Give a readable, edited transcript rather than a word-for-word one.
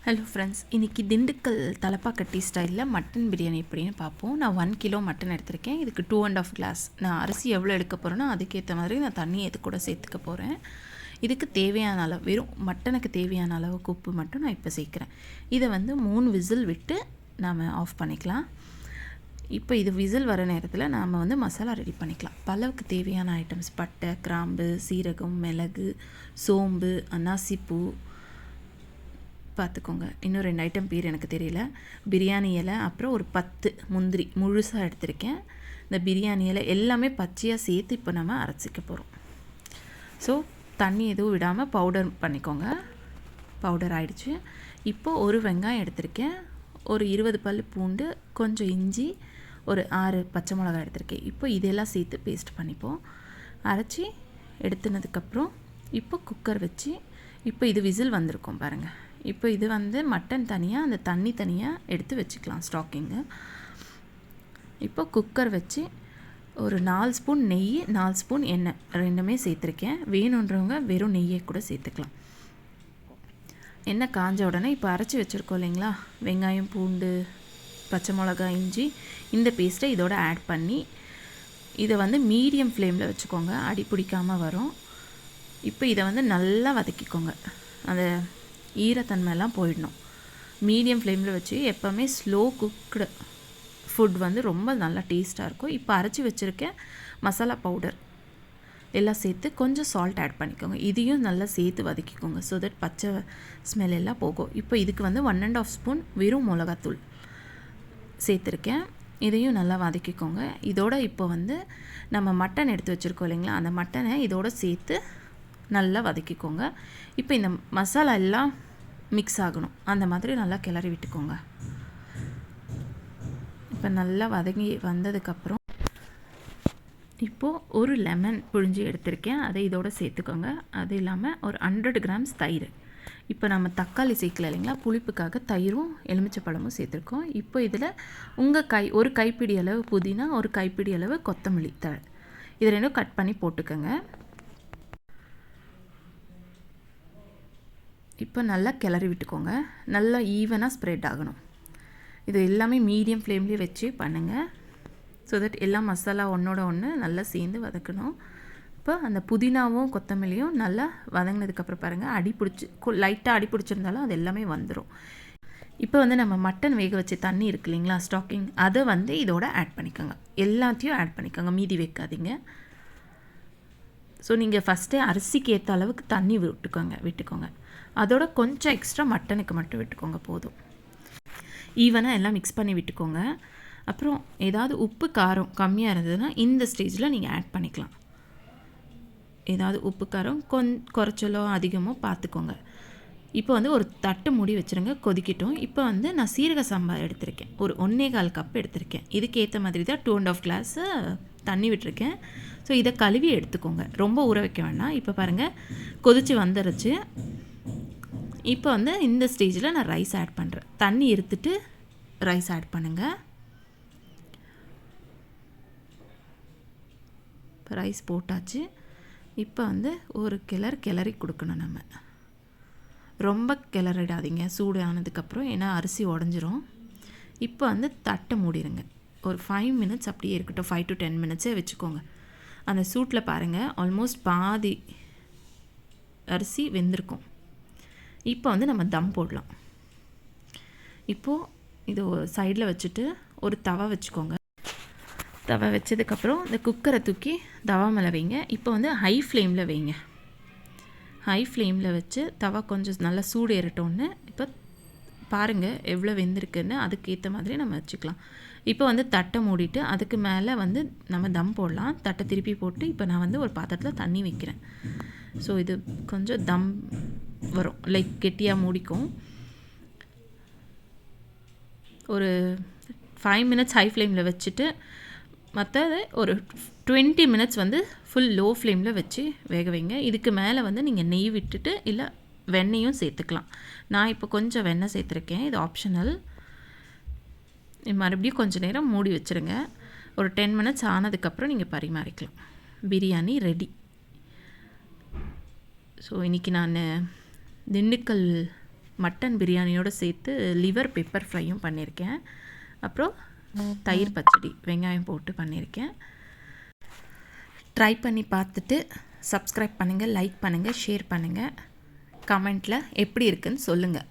Hello friends, இன்றைக்கி திண்டுக்கல் தலப்பாக்கட்டி ஸ்டைலில் mutton biryani எப்படின்னு பார்ப்போம். நான் 1 கிலோ மட்டன் எடுத்திருக்கேன். இதுக்கு 2.5 கிளாஸ். நான் அரிசி எவ்வளோ எடுக்க போகிறேன்னா அதுக்கேற்ற மாதிரி நான் தண்ணி இது கூட சேர்த்துக்க போகிறேன். இதுக்கு தேவையான அளவு, வெறும் மட்டனுக்கு தேவையான அளவுக்கு உப்பு மட்டும் நான் இப்போ சேர்க்குறேன். இதை 3 விசில் விட்டு நாம் ஆஃப் பண்ணிக்கலாம். இப்போ இது விசில் வர நேரத்தில் நாம் மசாலா ரெடி பண்ணிக்கலாம். பலவுக்கு தேவையான ஐட்டம்ஸ் பட்டை, கிராம்பு, சீரகம், மிளகு, சோம்பு, அன்னாசிப்பூ பார்த்துக்கோங்க. இன்னும் 2 ஐட்டம் பேர் எனக்கு தெரியல. பிரியாணி இலை, அப்புறம் ஒரு 10 முந்திரி முழுசாக எடுத்திருக்கேன். இந்த பிரியாணி இலை எல்லாமே பச்சையாக சேர்த்து இப்போ நம்ம அரைச்சிக்க போகிறோம். ஸோ தண்ணி எதுவும் விடாமல் பவுடர் பண்ணிக்கோங்க. பவுடர் ஆகிடுச்சு. இப்போது ஒரு வெங்காயம் எடுத்திருக்கேன், ஒரு 20 பல் பூண்டு, கொஞ்சம் இஞ்சி, ஒரு 6 பச்சை மிளகாய் எடுத்திருக்கேன். இப்போ இதெல்லாம் சேர்த்து பேஸ்ட் பண்ணிப்போம். அரைச்சி எடுத்துனதுக்கப்புறம் இப்போ குக்கர் வச்சு, இப்போ இது விசில் வந்திருக்கும் பாருங்கள். இப்போ இது மட்டன் தனியாக, அந்த தண்ணி தனியாக எடுத்து வச்சுக்கலாம் ஸ்டாக்கிங்கு. இப்போ குக்கர் வச்சு ஒரு 4 ஸ்பூன் நெய், 4 ஸ்பூன் எண்ணெய் ரெண்டுமே சேர்த்துருக்கேன். வேணுன்றவங்க வெறும் நெய்யை கூட சேர்த்துக்கலாம். எண்ணெய் காஞ்ச உடனே இப்போ அரைச்சி வச்சுருக்கோம் இல்லைங்களா, வெங்காயம், பூண்டு, பச்சை மிளகாய், இஞ்சி, இந்த பேஸ்ட்டை இதோட ஆட் பண்ணி இதை மீடியம் ஃப்ளேமில் வச்சுக்கோங்க, அடி பிடிக்காமல் வரும். இப்போ இதை நல்லா வதக்கிக்கோங்க. அந்த ஈரத்தன்மையெல்லாம் போயிடணும். மீடியம் ஃப்ளேமில் வச்சு எப்போவுமே ஸ்லோ குக்டு ஃபுட் ரொம்ப நல்லா டேஸ்ட்டாக இருக்கும். இப்போ அரைச்சி வச்சுருக்கேன் மசாலா பவுடர் எல்லாம் சேர்த்து கொஞ்சம் சால்ட் ஆட் பண்ணிக்கோங்க. இதையும் நல்லா சேர்த்து வதக்கிக்கோங்க. ஸோ தட் பச்சை ஸ்மெல் எல்லாம் போகும். இப்போ இதுக்கு 1.5 ஸ்பூன் வெறும் மிளகாத்தூள் சேர்த்துருக்கேன். இதையும் நல்லா வதக்கிக்கோங்க. இதோட இப்போ நம்ம மட்டன் எடுத்து வச்சுருக்கோம் இல்லைங்களா, அந்த மட்டனை இதோட சேர்த்து நல்லா வதக்கிக்கோங்க. இப்போ இந்த மசாலா எல்லாம் மிக்ஸ் ஆகணும், அந்த மாதிரி நல்லா கிளறி விட்டுக்கோங்க. இப்போ நல்லா வதங்கி வந்ததுக்கப்புறம் இப்போது ஒரு லெமன் புழிஞ்சு எடுத்திருக்கேன், அதை இதோட சேர்த்துக்கோங்க. அது இல்லாமல் ஒரு 100 கிராம்ஸ் தயிர். இப்போ நம்ம தக்காளி சேர்க்கல இல்லைங்களா, புளிப்புக்காக தயிரும் எலுமிச்சைப்பழமும் சேர்த்துருக்கோம். இப்போ இதில் உங்கள் ஒரு கைப்பிடி அளவு புதினா, ஒரு கைப்பிடி அளவு கொத்தமல்லி தழை, இது ரெண்டும் கட் பண்ணி போட்டுக்கோங்க. இப்போ நல்லா கிளறி விட்டுக்கோங்க. நல்லா ஈவனாக ஸ்ப்ரெட் ஆகணும். இது எல்லாமே மீடியம் ஃப்ளேம்லேயே வச்சு பண்ணுங்கள். ஸோ தட் எல்லா மசாலா ஒன்றோட ஒன்று நல்லா சேர்ந்து வதக்கணும். இப்போ அந்த புதினாவும் கொத்தமல்லியும் நல்லா வதங்கினதுக்கப்புறம் பாருங்கள், அடி பிடிச்சி லைட்டாக அடி பிடிச்சிருந்தாலும் அது எல்லாமே வந்துடும். இப்போ நம்ம மட்டன் வேக வச்சு தண்ணி இருக்கு இல்லைங்களா, ஸ்டாக்கிங், அதை இதோட ஆட் பண்ணிக்கோங்க. எல்லாத்தையும் ஆட் பண்ணிக்கோங்க, மீதி வைக்காதீங்க. ஸோ நீங்கள் ஃபஸ்ட்டே அரிசிக்கு ஏற்ற அளவுக்கு தண்ணி விட்டுக்கோங்க. அதோட கொஞ்சம் எக்ஸ்ட்ரா மட்டனுக்கு மட்டும் விட்டுக்கோங்க, போதும். ஈவனாக எல்லாம் மிக்ஸ் பண்ணி விட்டுக்கோங்க. அப்புறம் ஏதாவது உப்பு காரம் கம்மியாக இருந்ததுன்னா இந்த ஸ்டேஜில் நீங்கள் ஆட் பண்ணிக்கலாம். ஏதாவது உப்பு காரம் குறைச்சலோ அதிகமோ பார்த்துக்கோங்க. இப்போ ஒரு தட்டு மூடி வச்சுருங்க, கொதிக்கட்டும். இப்போ நான் சீரக சம்பா எடுத்திருக்கேன், ஒரு 1.25 கப் எடுத்திருக்கேன். இதுக்கு ஏற்ற மாதிரி தான் 2.5 கிளாஸ் தண்ணி விட்டுருக்கேன். ஸோ இதை கழுவி எடுத்துக்கோங்க, ரொம்ப ஊற வைக்க வேண்டாம். இப்போ பாருங்கள், கொதித்து வந்துருச்சு. இப்போ இந்த ஸ்டேஜில் நான் ரைஸ் ஆட் பண்ணுறேன். தண்ணி எடுத்துட்டு ரைஸ் ஆட் பண்ணுங்கள். இப்போ ரைஸ் போட்டாச்சு. இப்போ ஒரு கிளறி கொடுக்கணும். நம்ம ரொம்ப கிளறிடாதீங்க சூடு ஆனதுக்கப்புறம், ஏன்னா அரிசி உடஞ்சிரும். இப்போ தட்டை மூடிடுங்க. ஒரு 5 மினிட்ஸ் அப்படியே இருக்கட்டும். 5 to 10 மினிட்ஸே வச்சுக்கோங்க. அந்த சூட்டில் பாருங்கள், ஆல்மோஸ்ட் பாதி அரிசி வெந்திருக்கும். இப்போ நம்ம தம் போடலாம். இப்போது இது ஒரு சைடில் வச்சுட்டு ஒரு தவா வச்சுக்கோங்க. தவா வச்சதுக்கப்புறம் இந்த குக்கரை தூக்கி தவா மேலே வைங்க. இப்போ ஹை ஃப்ளேமில் வைங்க. ஹை ஃப்ளேமில் வச்சு தவா கொஞ்சம் நல்லா சூடு ஏறட்டோன்னு இப்போ பாருங்கள் எவ்வளோ வெந்திருக்குன்னு, அதுக்கேற்ற மாதிரி நம்ம வச்சுக்கலாம். இப்போ தட்டை மூடிட்டு அதுக்கு மேலே நம்ம தம் போடலாம். தட்டை திருப்பி போட்டு இப்போ நான் ஒரு பாத்திரத்தில் தண்ணி வைக்கிறேன். ஸோ இது கொஞ்சம் தம் வரும், லைக் கெட்டியாக மூடிக்கும். ஒரு 5 மினிட்ஸ் ஹை ஃப்ளேமில் வச்சுட்டு மற்றது ஒரு 20 மினிட்ஸ் ஃபுல் லோ ஃப்ளேமில் வச்சு வேக வைங்க. இதுக்கு மேலே நீங்கள் நெய் விட்டுட்டு இல்லை வெண்ணெயும் சேர்த்துக்கலாம். நான் இப்போ கொஞ்சம் வெண்ணெய் சேர்த்துருக்கேன், இது ஆப்ஷனல். மறுபடியும் கொஞ்சம் நேரம் மூடி வச்சுருங்க. ஒரு 10 மினிட்ஸ் ஆனதுக்கப்புறம் நீங்கள் பரிமாறிக்கலாம். பிரியாணி ரெடி. ஸோ இன்றைக்கி நான் திண்டுக்கல் மட்டன் பிரியாணியோடு சேர்த்து லிவர் பெப்பர் ஃப்ரையும் பண்ணியிருக்கேன். அப்புறம் தயிர் பச்சடி வெங்காயம் போட்டு பண்ணியிருக்கேன். ட்ரை பண்ணி பார்த்துட்டு சப்ஸ்கிரைப் பண்ணுங்கள், லைக் பண்ணுங்கள், ஷேர் பண்ணுங்கள். கமெண்ட்டில் எப்படி இருக்குன்னு சொல்லுங்கள்.